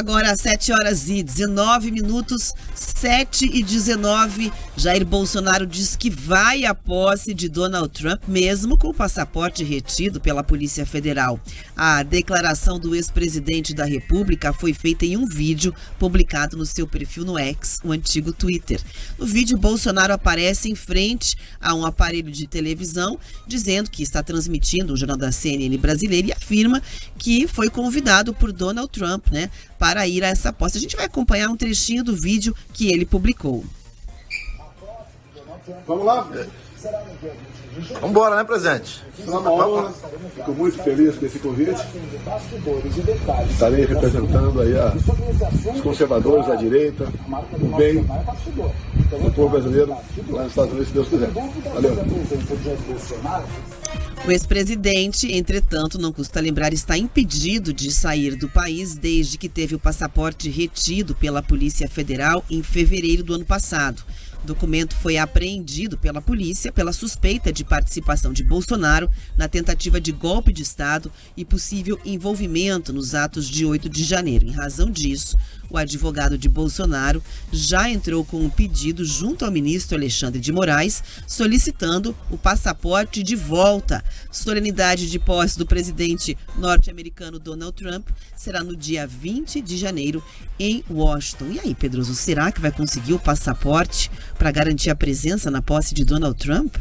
Agora, 7h19, 7h19, Jair Bolsonaro diz que vai à posse de Donald Trump, mesmo com o passaporte retido pela Polícia Federal. A declaração do ex-presidente da República foi feita em um vídeo publicado no seu perfil no X, o antigo Twitter. No vídeo, Bolsonaro aparece em frente a um aparelho de televisão, dizendo que está transmitindo o jornal da CNN brasileira e afirma que foi convidado por Donald Trump, né, para ir a essa posse. A gente vai acompanhar um trechinho do vídeo que ele publicou. Vamos lá? Vamos embora, né, presidente? Fico muito feliz com esse convite. Estarei representando aí os conservadores da direita, o bem do povo brasileiro lá nos Estados Unidos, se Deus quiser. Valeu. O ex-presidente, entretanto, não custa lembrar, está impedido de sair do país desde que teve o passaporte retido pela Polícia Federal em fevereiro do ano passado. O documento foi apreendido pela polícia pela suspeita de participação de Bolsonaro na tentativa de golpe de Estado e possível envolvimento nos atos de 8 de janeiro. Em razão disso, o advogado de Bolsonaro já entrou com um pedido junto ao ministro Alexandre de Moraes, solicitando o passaporte de volta. Solenidade de posse do presidente norte-americano Donald Trump será no dia 20 de janeiro em Washington. E aí, Pedroso, será que vai conseguir o passaporte para garantir a presença na posse de Donald Trump?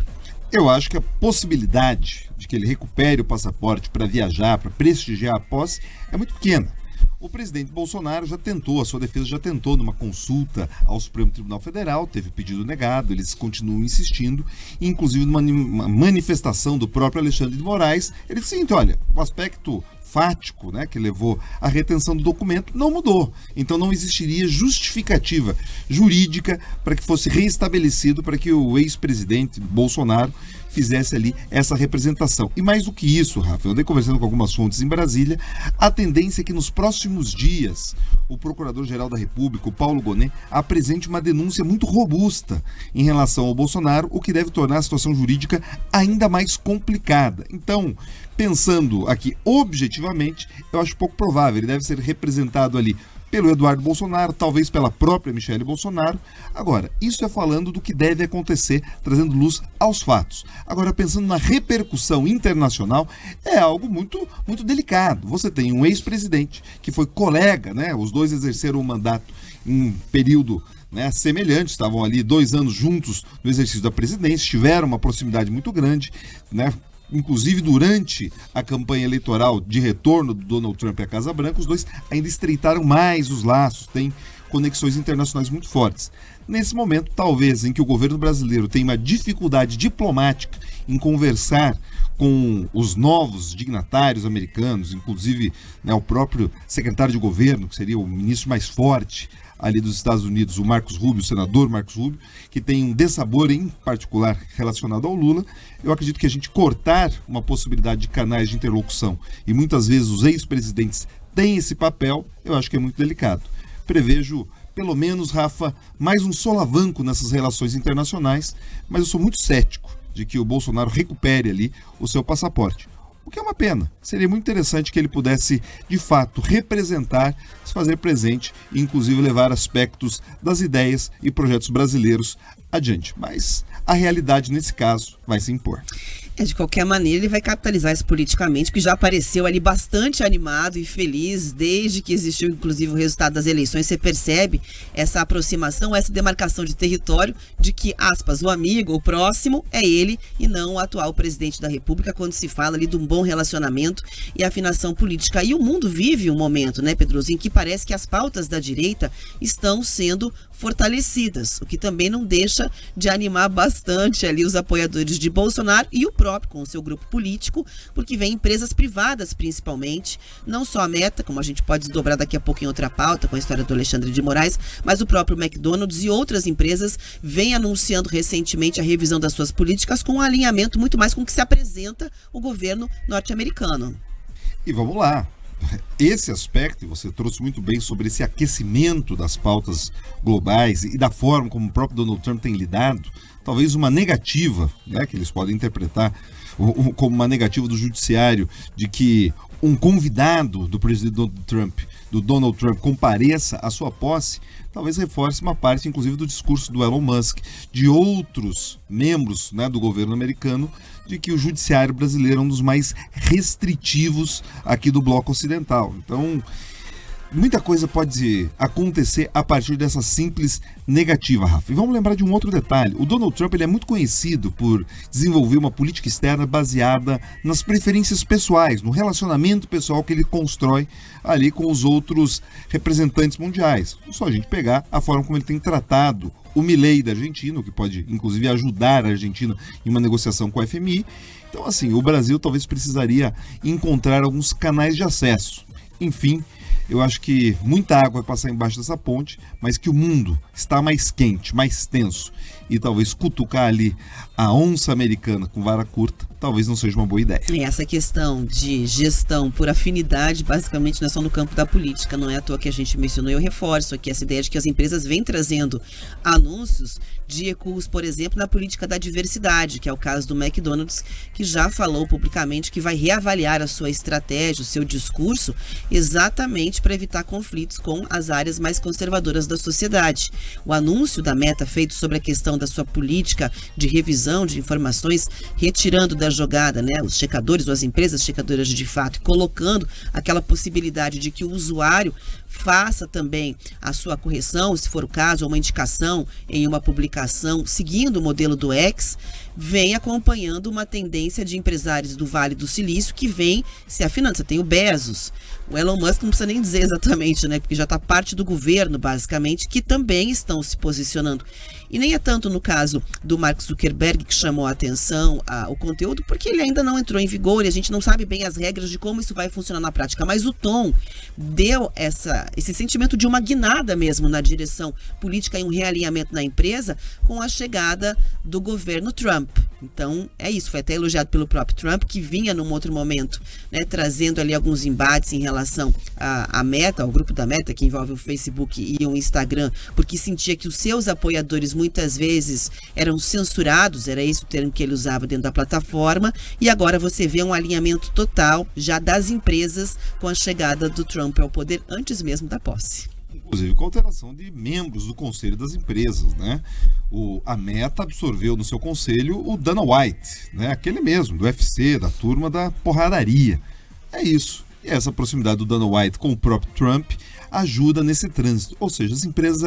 Eu acho que a possibilidade de que ele recupere o passaporte para viajar, para prestigiar a posse, é muito pequena. O presidente Bolsonaro já tentou, a sua defesa já tentou numa consulta ao Supremo Tribunal Federal, teve pedido negado, eles continuam insistindo, inclusive numa manifestação do próprio Alexandre de Moraes, ele disse: olha, o aspecto fático, né, que levou à retenção do documento não mudou. Então não existiria justificativa jurídica para que fosse reestabelecido, para que o ex-presidente Bolsonaro fizesse ali essa representação. E mais do que isso, Rafa, eu andei conversando com algumas fontes em Brasília, a tendência é que nos próximos dias o Procurador-Geral da República, o Paulo Gonet, apresente uma denúncia muito robusta em relação ao Bolsonaro, o que deve tornar a situação jurídica ainda mais complicada. Então, pensando aqui objetivamente, eu acho pouco provável. Ele deve ser representado ali pelo Eduardo Bolsonaro, talvez pela própria Michele Bolsonaro. Agora, isso é falando do que deve acontecer, trazendo luz aos fatos. Agora, pensando na repercussão internacional, é algo muito, muito delicado. Você tem um ex-presidente que foi colega, né? Os dois exerceram o mandato em um período, né, semelhante, estavam ali 2 anos juntos no exercício da presidência, tiveram uma proximidade muito grande, né? Inclusive durante a campanha eleitoral de retorno do Donald Trump à Casa Branca, os dois ainda estreitaram mais os laços, têm conexões internacionais muito fortes. Nesse momento, talvez, em que o governo brasileiro tem uma dificuldade diplomática em conversar com os novos dignatários americanos, inclusive, né, o próprio secretário de governo, que seria o ministro mais forte ali dos Estados Unidos, o Marcos Rubio, o senador Marcos Rubio, que tem um dessabor em particular relacionado ao Lula. Eu acredito que a gente cortar uma possibilidade de canais de interlocução, e muitas vezes os ex-presidentes têm esse papel, eu acho que é muito delicado. Prevejo, pelo menos, Rafa, mais um solavanco nessas relações internacionais, mas eu sou muito cético de que o Bolsonaro recupere ali o seu passaporte. O que é uma pena. Seria muito interessante que ele pudesse, de fato, representar, se fazer presente e, inclusive, levar aspectos das ideias e projetos brasileiros adiante. Mas a realidade, nesse caso, vai se impor. De qualquer maneira, ele vai capitalizar isso politicamente, porque já apareceu ali bastante animado e feliz desde que existiu, inclusive, o resultado das eleições. Você percebe essa aproximação, essa demarcação de território de que, aspas, o amigo, o próximo é ele e não o atual presidente da República, quando se fala ali de um bom relacionamento e afinação política. E o mundo vive um momento, né, Pedroso, em que parece que as pautas da direita estão sendo fortalecidas, o que também não deixa de animar bastante ali os apoiadores de Bolsonaro e o próprio com o seu grupo político, porque vem empresas privadas principalmente, não só a Meta, como a gente pode desdobrar daqui a pouco em outra pauta com a história do Alexandre de Moraes, mas o próprio McDonald's e outras empresas vêm anunciando recentemente a revisão das suas políticas com um alinhamento muito mais com o que se apresenta o governo norte-americano. E vamos lá. Esse aspecto, você trouxe muito bem sobre esse aquecimento das pautas globais e da forma como o próprio Donald Trump tem lidado, talvez uma negativa, né, que eles podem interpretar como uma negativa do judiciário, de que um convidado do presidente Donald Trump compareça à sua posse, talvez reforce uma parte, inclusive, do discurso do Elon Musk, de outros membros, né, do governo americano, de que o judiciário brasileiro é um dos mais restritivos aqui do bloco ocidental. Então, muita coisa pode acontecer a partir dessa simples negativa, Rafa. E vamos lembrar de um outro detalhe. O Donald Trump ele é muito conhecido por desenvolver uma política externa baseada nas preferências pessoais, no relacionamento pessoal que ele constrói ali com os outros representantes mundiais. Só a gente pegar a forma como ele tem tratado o Milei da Argentina, o que pode inclusive ajudar a Argentina em uma negociação com a FMI. Então, assim, o Brasil talvez precisaria encontrar alguns canais de acesso. Enfim, eu acho que muita água vai passar embaixo dessa ponte, mas que o mundo está mais quente, mais tenso, e talvez cutucar ali a onça americana com vara curta, talvez não seja uma boa ideia. E essa questão de gestão por afinidade, basicamente não é só no campo da política, não é à toa que a gente mencionou, eu reforço aqui essa ideia de que as empresas vêm trazendo anúncios de recuos, por exemplo, na política da diversidade, que é o caso do McDonald's, que já falou publicamente que vai reavaliar a sua estratégia, o seu discurso, exatamente para evitar conflitos com as áreas mais conservadoras da sociedade. O anúncio da Meta feito sobre a questão da sua política de revisão de informações, retirando da jogada, né, os checadores ou as empresas checadoras de fato, e colocando aquela possibilidade de que o usuário faça também a sua correção, se for o caso, ou uma indicação em uma publicação, seguindo o modelo do X, vem acompanhando uma tendência de empresários do Vale do Silício que vem se afinando. Você tem o Bezos, o Elon Musk não precisa nem dizer exatamente, né, porque já está parte do governo, basicamente, que também estão se posicionando. E nem é tanto no caso do Mark Zuckerberg que chamou a atenção o conteúdo, porque ele ainda não entrou em vigor e a gente não sabe bem as regras de como isso vai funcionar na prática. Mas o tom deu esse sentimento de uma guinada mesmo na direção política e um realinhamento na empresa com a chegada do governo Trump. Então, é isso. Foi até elogiado pelo próprio Trump, que vinha num outro momento, né, trazendo ali alguns embates em relação à Meta, ao grupo da Meta, que envolve o Facebook e o Instagram, porque sentia que os seus apoiadores muitas vezes eram censurados, era esse o termo que ele usava dentro da plataforma, e agora você vê um alinhamento total já das empresas com a chegada do Trump ao poder antes mesmo da posse. Inclusive com a alteração de membros do conselho das empresas, né? A Meta absorveu no seu conselho o Dana White, né? Aquele mesmo, do UFC, da turma da porradaria. É isso. E essa proximidade do Dana White com o próprio Trump ajuda nesse trânsito. Ou seja, as empresas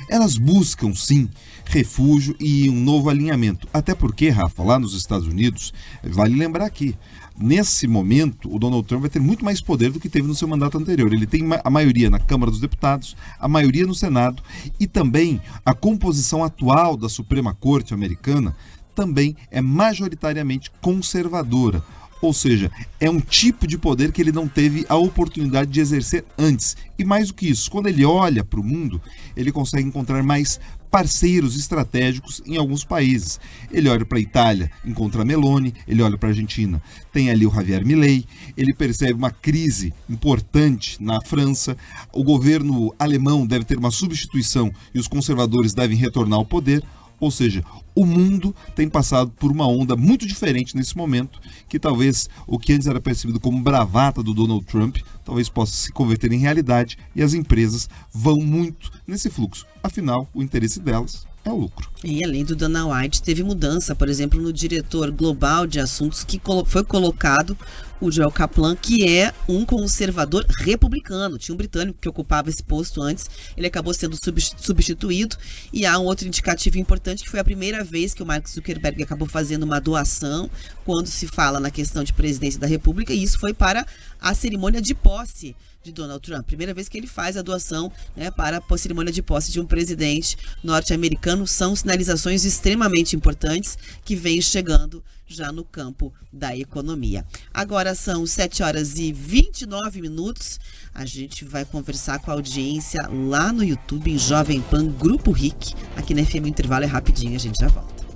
elas buscam sim refúgio e um novo alinhamento. Até porque, Rafa, lá nos Estados Unidos, vale lembrar aqui, nesse momento, o Donald Trump vai ter muito mais poder do que teve no seu mandato anterior. Ele tem a maioria na Câmara dos Deputados, a maioria no Senado, e também a composição atual da Suprema Corte americana também é majoritariamente conservadora. Ou seja, é um tipo de poder que ele não teve a oportunidade de exercer antes. E mais do que isso, quando ele olha para o mundo, ele consegue encontrar mais parceiros estratégicos em alguns países. Ele olha para a Itália, encontra a Meloni, ele olha para a Argentina, tem ali o Javier Milei, ele percebe uma crise importante na França, o governo alemão deve ter uma substituição e os conservadores devem retornar ao poder. Ou seja, o mundo tem passado por uma onda muito diferente nesse momento, que talvez o que antes era percebido como bravata do Donald Trump, talvez possa se converter em realidade e as empresas vão muito nesse fluxo. Afinal, o interesse delas é o lucro. E além do Dana White, teve mudança, por exemplo, no diretor global de assuntos que foi colocado o Joel Kaplan, que é um conservador republicano. Tinha um britânico que ocupava esse posto antes, ele acabou sendo substituído, e há um outro indicativo importante, que foi a primeira vez que o Mark Zuckerberg acabou fazendo uma doação quando se fala na questão de presidência da República, e isso foi para a cerimônia de posse de Donald Trump. Primeira vez que ele faz a doação, né, para a cerimônia de posse de um presidente norte-americano. São sinalizações extremamente importantes que vêm chegando já no campo da economia. Agora são 7h29. A gente vai conversar com a audiência lá no YouTube, em Jovem Pan Grupo RIC. Aqui na FM o intervalo é rapidinho, a gente já volta.